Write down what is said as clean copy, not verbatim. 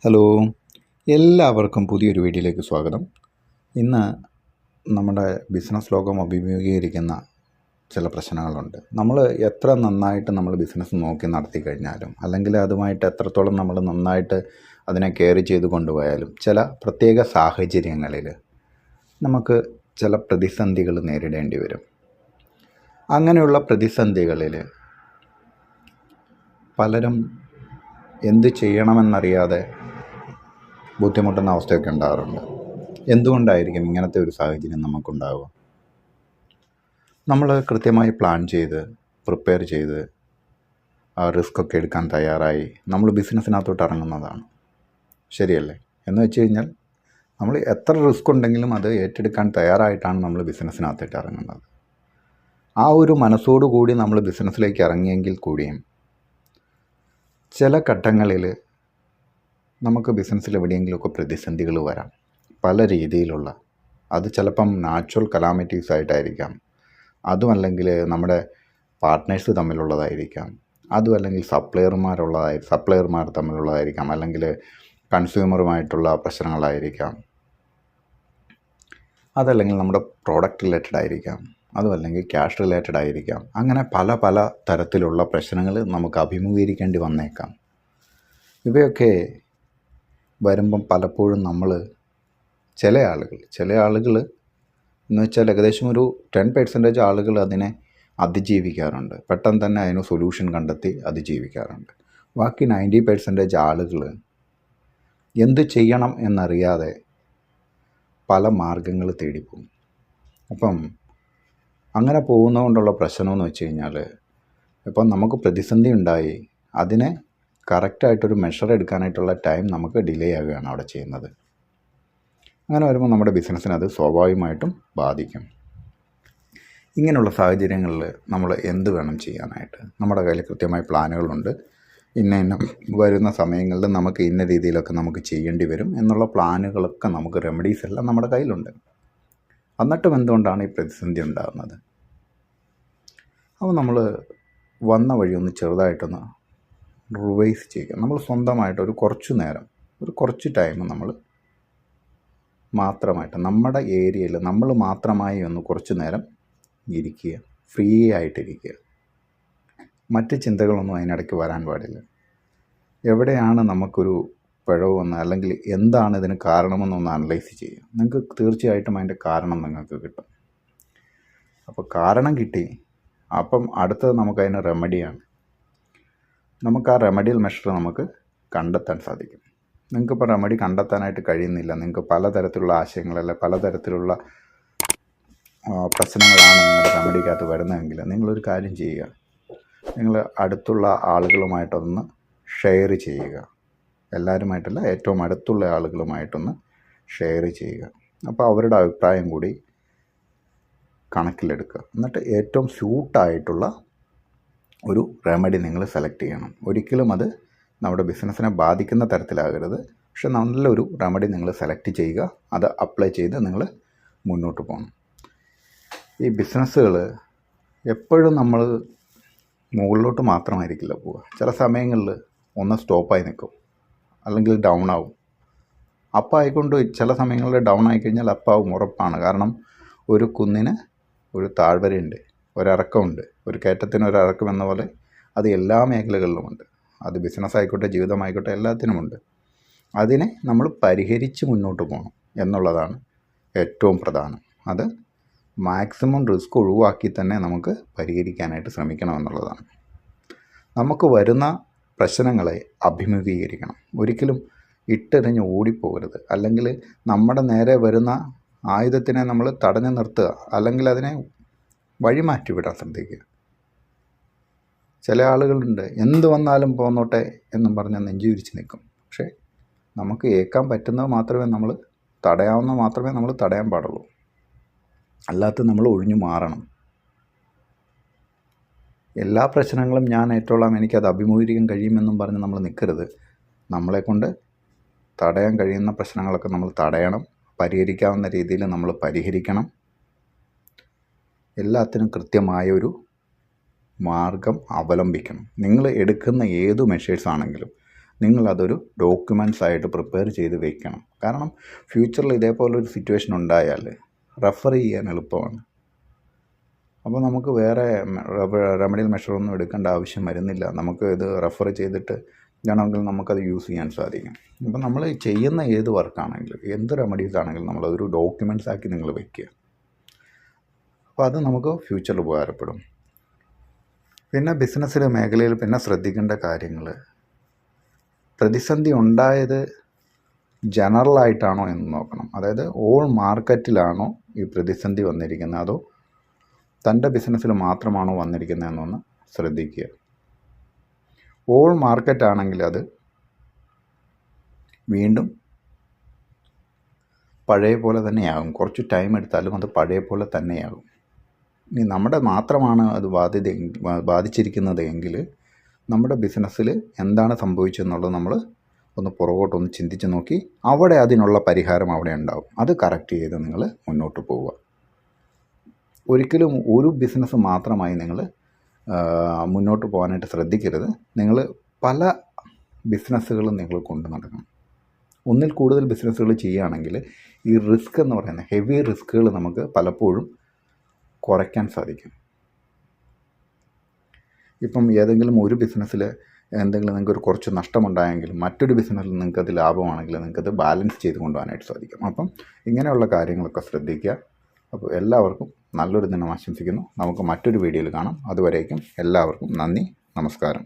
Hello, എല്ലാവർക്കും പുതിയൊരു വീഡിയോയിലേക്ക് സ്വാഗതം. ഇന്ന് നമ്മുടെ ബിസിനസ് ലോകം അഭിമുഖീകരിക്കുന്ന ചില പ്രശ്നങ്ങളുണ്ട്. നമ്മൾ എത്ര നന്നായിട്ട് നമ്മൾ ബിസിനസ് നോക്കി നടത്തി കഴിഞ്ഞാലും, അല്ലെങ്കിൽ അതുമായിട്ട് എത്രത്തോളം നമ്മൾ നന്നായിട്ട് അതിനെ കെയർ ചെയ്ത് കൊണ്ടുപോയാലും, ചില പ്രത്യേക സാഹചര്യങ്ങളിൽ നമുക്ക് ചില പ്രതിസന്ധികൾ നേരിടേണ്ടി വരും. അങ്ങനെയുള്ള പ്രതിസന്ധികളിൽ പലരും എന്ത് ചെയ്യണമെന്നറിയാതെ ബുദ്ധിമുട്ടുന്ന അവസ്ഥയൊക്കെ ഉണ്ടാകാറുണ്ട്. എന്തുകൊണ്ടായിരിക്കും ഇങ്ങനത്തെ ഒരു സാഹചര്യം നമുക്കുണ്ടാവുക? നമ്മൾ കൃത്യമായി പ്ലാൻ ചെയ്ത് പ്രിപ്പയർ ചെയ്ത് ആ റിസ്ക്കൊക്കെ എടുക്കാൻ തയ്യാറായി നമ്മൾ ബിസിനസ്സിനകത്തോട്ട് ഇറങ്ങുന്നതാണ്, ശരിയല്ലേ? എന്ന് വെച്ച് കഴിഞ്ഞാൽ നമ്മൾ എത്ര റിസ്ക് ഉണ്ടെങ്കിലും അത് ഏറ്റെടുക്കാൻ തയ്യാറായിട്ടാണ് നമ്മൾ ബിസിനസ്സിനകത്തോട്ട് ഇറങ്ങുന്നത്. ആ ഒരു മനസ്സോടു കൂടി നമ്മൾ ബിസിനസ്സിലേക്ക് ഇറങ്ങിയെങ്കിൽ കൂടിയും ചില ഘട്ടങ്ങളിൽ നമുക്ക് ബിസിനസ്സിൽ എവിടെയെങ്കിലുമൊക്കെ പ്രതിസന്ധികൾ വരാം, പല രീതിയിലുള്ള. അത് ചിലപ്പം നാച്ചുറൽ കലാമിറ്റീസ് ആയിട്ടായിരിക്കാം, അതുമല്ലെങ്കിൽ നമ്മുടെ പാർട്ട്നേഴ്സ് തമ്മിലുള്ളതായിരിക്കാം, അതുമല്ലെങ്കിൽ സപ്ലയർമാർ തമ്മിലുള്ളതായിരിക്കാം, അല്ലെങ്കിൽ കൺസ്യൂമറുമായിട്ടുള്ള പ്രശ്നങ്ങളായിരിക്കാം, അതല്ലെങ്കിൽ നമ്മുടെ പ്രോഡക്റ്റ് റിലേറ്റഡ് ആയിരിക്കാം, അതുമല്ലെങ്കിൽ ക്യാഷ് റിലേറ്റഡ് ആയിരിക്കാം. അങ്ങനെ പല തരത്തിലുള്ള പ്രശ്നങ്ങൾ നമുക്ക് അഭിമുഖീകരിക്കേണ്ടി വന്നേക്കാം. ഇവയൊക്കെ വരുമ്പം പലപ്പോഴും ചില ആളുകൾ എന്ന് വെച്ചാൽ ഏകദേശം ഒരു 10% ആളുകൾ അതിനെ അതിജീവിക്കാറുണ്ട്, പെട്ടെന്ന് തന്നെ അതിന് സൊല്യൂഷൻ കണ്ടെത്തി അതിജീവിക്കാറുണ്ട്. ബാക്കി 90% ആളുകൾ എന്ത് ചെയ്യണം എന്നറിയാതെ പല മാർഗങ്ങൾ തേടിപ്പോകും. അപ്പം അങ്ങനെ പോകുന്നതുകൊണ്ടുള്ള പ്രശ്നമെന്ന് വെച്ച് കഴിഞ്ഞാൽ, ഇപ്പം നമുക്ക് പ്രതിസന്ധി ഉണ്ടായി അതിനെ കറക്റ്റായിട്ടൊരു മെഷർ എടുക്കാനായിട്ടുള്ള ടൈം നമുക്ക് ഡിലേ ആവുകയാണ് അവിടെ ചെയ്യുന്നത്. അങ്ങനെ വരുമ്പോൾ നമ്മുടെ ബിസിനസ്സിനെ അത് സ്വാഭാവികമായിട്ടും ബാധിക്കും. ഇങ്ങനെയുള്ള സാഹചര്യങ്ങളിൽ നമ്മൾ എന്ത് വേണം ചെയ്യാനായിട്ട്? നമ്മുടെ കയ്യിൽ കൃത്യമായ പ്ലാനുകളുണ്ട്. ഇന്ന വരുന്ന സമയങ്ങളിൽ നമുക്ക് ഇന്ന രീതിയിലൊക്കെ നമുക്ക് ചെയ്യേണ്ടി വരും എന്നുള്ള പ്ലാനുകളൊക്കെ നമുക്ക് റെമഡീസ് എല്ലാം നമ്മുടെ കയ്യിലുണ്ട്. എന്നിട്ടും എന്തുകൊണ്ടാണ് ഈ പ്രതിസന്ധി ഉണ്ടാകുന്നത്? അപ്പോൾ നമ്മൾ വന്ന വഴി ഒന്ന് ചെറുതായിട്ടൊന്ന് റിവൈസ് ചെയ്യുക. നമ്മൾ സ്വന്തമായിട്ട് ഒരു കുറച്ച് ടൈം നമ്മൾ മാത്രമായിട്ട് നമ്മുടെ ഏരിയയിൽ നമ്മൾ മാത്രമായി ഒന്ന് കുറച്ച് നേരം ഇരിക്കുക, ഫ്രീ ആയിട്ടിരിക്കുക. മറ്റ് ചിന്തകളൊന്നും അതിനിടയ്ക്ക് വരാൻ പാടില്ല. എവിടെയാണ് നമുക്കൊരു പിഴവ് വന്നത്, അല്ലെങ്കിൽ എന്താണ് ഇതിന് കാരണമെന്നൊന്ന് അനലൈസ് ചെയ്യുക. നിങ്ങൾക്ക് തീർച്ചയായിട്ടും അതിൻ്റെ കാരണം നിങ്ങൾക്ക് കിട്ടും. അപ്പോൾ കാരണം കിട്ടി, അപ്പം അടുത്തത് നമുക്കതിന് റെമഡിയാണ്. നമുക്ക് ആ റെമഡിയൽ മെഷർ നമുക്ക് കണ്ടെത്താൻ സാധിക്കും. നിങ്ങൾക്കിപ്പോൾ റെമഡി കണ്ടെത്താനായിട്ട് കഴിയുന്നില്ല, നിങ്ങൾക്ക് പലതരത്തിലുള്ള ആശയങ്ങളല്ല പലതരത്തിലുള്ള പ്രശ്നങ്ങളാണ് നിങ്ങളുടെ റെമഡിക്കകത്ത് വരുന്നതെങ്കിൽ നിങ്ങളൊരു കാര്യം ചെയ്യുക. നിങ്ങൾ അടുത്തുള്ള ആളുകളുമായിട്ടൊന്ന് ഷെയർ ചെയ്യുക. എല്ലാവരുമായിട്ടല്ല, ഏറ്റവും അടുത്തുള്ള ആളുകളുമായിട്ടൊന്ന് ഷെയർ ചെയ്യുക. അപ്പോൾ അവരുടെ അഭിപ്രായം കൂടി കണക്കിലെടുക്കുക. എന്നിട്ട് ഏറ്റവും സ്യൂട്ടായിട്ടുള്ള ഒരു റെമഡി നിങ്ങൾ സെലക്ട് ചെയ്യണം. ഒരിക്കലും അത് നമ്മുടെ ബിസിനസ്സിനെ ബാധിക്കുന്ന തരത്തിലാകരുത്. പക്ഷെ നല്ലൊരു റെമഡി നിങ്ങൾ സെലക്ട് ചെയ്യുക, അത് അപ്ലൈ ചെയ്ത് നിങ്ങൾ മുന്നോട്ട് പോകണം. ഈ ബിസിനസ്സുകൾ എപ്പോഴും നമ്മൾ മുകളിലോട്ട് മാത്രമായിരിക്കില്ല പോവുക. ചില സമയങ്ങളിൽ ഒന്ന് സ്റ്റോപ്പായി നിൽക്കും, അല്ലെങ്കിൽ ഡൗൺ ആവും. അപ്പം ആയിക്കൊണ്ട് ചില സമയങ്ങളിൽ ഡൗൺ ആയിക്കഴിഞ്ഞാൽ അപ്പാവും, ഉറപ്പാണ്. കാരണം ഒരു കുന്നിന് ഒരു താഴ്വരയുണ്ട്, ഒരിറക്കമുണ്ട്. ഒരു കയറ്റത്തിന് ഒരിറക്കം എന്ന പോലെ അത് എല്ലാ മേഖലകളിലുമുണ്ട്. അത് ബിസിനസ് ആയിക്കോട്ടെ, ജീവിതമായിക്കോട്ടെ, എല്ലാത്തിനുമുണ്ട്. അതിനെ നമ്മൾ പരിഹരിച്ച് മുന്നോട്ട് പോകണം എന്നുള്ളതാണ് ഏറ്റവും പ്രധാനം. അത് മാക്സിമം റിസ്ക് ഒഴിവാക്കി തന്നെ നമുക്ക് പരിഹരിക്കാനായിട്ട് ശ്രമിക്കണം എന്നുള്ളതാണ്. നമുക്ക് വരുന്ന പ്രശ്നങ്ങളെ അഭിമുഖീകരിക്കണം. ഒരിക്കലും ഇട്ടെറിഞ്ഞ് ഓടിപ്പോകരുത്. അല്ലെങ്കിൽ നമ്മുടെ നേരെ വരുന്ന ആയുധത്തിനെ നമ്മൾ തടഞ്ഞു നിർത്തുക, അല്ലെങ്കിൽ അതിനെ വഴിമാറ്റി വിടാൻ ശ്രദ്ധിക്കുക. ചില ആളുകളുണ്ട്, എന്ത് വന്നാലും പോന്നോട്ടെ എന്നും പറഞ്ഞ് നെഞ്ചുവിരിച്ച് നിൽക്കും. പക്ഷേ നമുക്ക് ഏൽക്കാൻ പറ്റുന്നത് മാത്രമേ നമ്മൾ തടയാൻ പാടുള്ളൂ. അല്ലാത്ത നമ്മൾ ഒഴിഞ്ഞു മാറണം. എല്ലാ പ്രശ്നങ്ങളും ഞാൻ ഏറ്റോളാം, എനിക്കത് അഭിമുഖീകരിക്കാൻ കഴിയുമെന്നും പറഞ്ഞ് നമ്മൾ നിൽക്കരുത്. നമ്മളെക്കൊണ്ട് തടയാൻ കഴിയുന്ന പ്രശ്നങ്ങളൊക്കെ നമ്മൾ തടയണം. പരിഹരിക്കാവുന്ന രീതിയിൽ നമ്മൾ പരിഹരിക്കണം. എല്ലാത്തിനും കൃത്യമായൊരു മാർഗം അവലംബിക്കണം. നിങ്ങൾ എടുക്കുന്ന ഏതു മെഷേഴ്സ് ആണെങ്കിലും നിങ്ങളതൊരു ഡോക്യുമെൻറ്റ്സ് ആയിട്ട് പ്രിപ്പയർ ചെയ്ത് വെക്കണം. കാരണം ഫ്യൂച്ചറിൽ ഇതേപോലൊരു സിറ്റുവേഷൻ ഉണ്ടായാൽ റെഫർ ചെയ്യാൻ എളുപ്പമാണ്. അപ്പോൾ നമുക്ക് വേറെ റെമഡിയൽ മെഷറൊന്നും എടുക്കേണ്ട ആവശ്യം വരുന്നില്ല. നമുക്ക് ഇത് റെഫർ ചെയ്തിട്ട് വേണമെങ്കിൽ നമുക്കത് യൂസ് ചെയ്യാൻ സാധിക്കും. അപ്പോൾ നമ്മൾ ചെയ്യുന്ന ഏത് വർക്കാണെങ്കിലും എന്ത് റെമഡീസ് ആണെങ്കിലും നമ്മളതൊരു ഡോക്യുമെൻറ്റ്സ് ആക്കി നിങ്ങൾ വെക്കുക. അപ്പോൾ അത് നമുക്ക് ഫ്യൂച്ചറിൽ ഉപകാരപ്പെടും. പിന്നെ ബിസിനസ്സിലെ മേഖലയിൽ പിന്നെ ശ്രദ്ധിക്കേണ്ട കാര്യങ്ങൾ, പ്രതിസന്ധി ഉണ്ടായത് ജനറലായിട്ടാണോ എന്ന് നോക്കണം. അതായത് ഓൾ മാർക്കറ്റിലാണോ ഈ പ്രതിസന്ധി വന്നിരിക്കുന്നത്, അതോ തൻ്റെ ബിസിനസ്സിൽ മാത്രമാണോ വന്നിരിക്കുന്നതെന്നൊന്ന് ശ്രദ്ധിക്കുക. ഓൾ മാർക്കറ്റ് ആണെങ്കിൽ അത് വീണ്ടും പഴയ പോലെ തന്നെയാകും. കുറച്ച് ടൈം എടുത്താലും അത് പഴയ പോലെ തന്നെയാകും. ഇനി നമ്മുടെ മാത്രമാണ് അത് ബാധിച്ചിരിക്കുന്നത് എങ്കിൽ നമ്മുടെ ബിസിനസ്സിൽ എന്താണ് സംഭവിച്ചതെന്നുള്ളത് നമ്മൾ ഒന്ന് പുറകോട്ടൊന്ന് ചിന്തിച്ച് നോക്കി അവിടെ അതിനുള്ള പരിഹാരം അവിടെ ഉണ്ടാവും. അത് കറക്റ്റ് ചെയ്ത് നിങ്ങൾ മുന്നോട്ട് പോവുക. ഒരിക്കലും ഒരു ബിസിനസ് മാത്രമായി നിങ്ങൾ മുന്നോട്ട് പോകാനായിട്ട് ശ്രദ്ധിക്കരുത്. നിങ്ങൾ പല ബിസിനസ്സുകളും നിങ്ങൾ കൊണ്ടു നടക്കണം. ഒന്നിൽ കൂടുതൽ ബിസിനസ്സുകൾ ചെയ്യുകയാണെങ്കിൽ ഈ റിസ്ക് എന്ന് പറയുന്ന ഹെവി റിസ്ക്കുകൾ നമുക്ക് പലപ്പോഴും കുറയ്ക്കാൻ സാധിക്കും. ഇപ്പം ഏതെങ്കിലും ഒരു ബിസിനസ്സിൽ എന്തെങ്കിലും നിങ്ങൾക്ക് ഒരു കുറച്ച് നഷ്ടമുണ്ടായെങ്കിലും മറ്റൊരു ബിസിനസ്സിൽ നിങ്ങൾക്കത് ലാഭമാണെങ്കിൽ നിങ്ങൾക്കത് ബാലൻസ് ചെയ്ത് കൊണ്ടുപോകാനായിട്ട് സാധിക്കും. അപ്പം ഇങ്ങനെയുള്ള കാര്യങ്ങളൊക്കെ ശ്രദ്ധിക്കുക. അപ്പോൾ എല്ലാവർക്കും നല്ലൊരു ദിനം ആശംസിക്കുന്നു. നമുക്ക് മറ്റൊരു വീഡിയോയിൽ കാണാം. അതുവരേക്കും എല്ലാവർക്കും നന്ദി, നമസ്കാരം.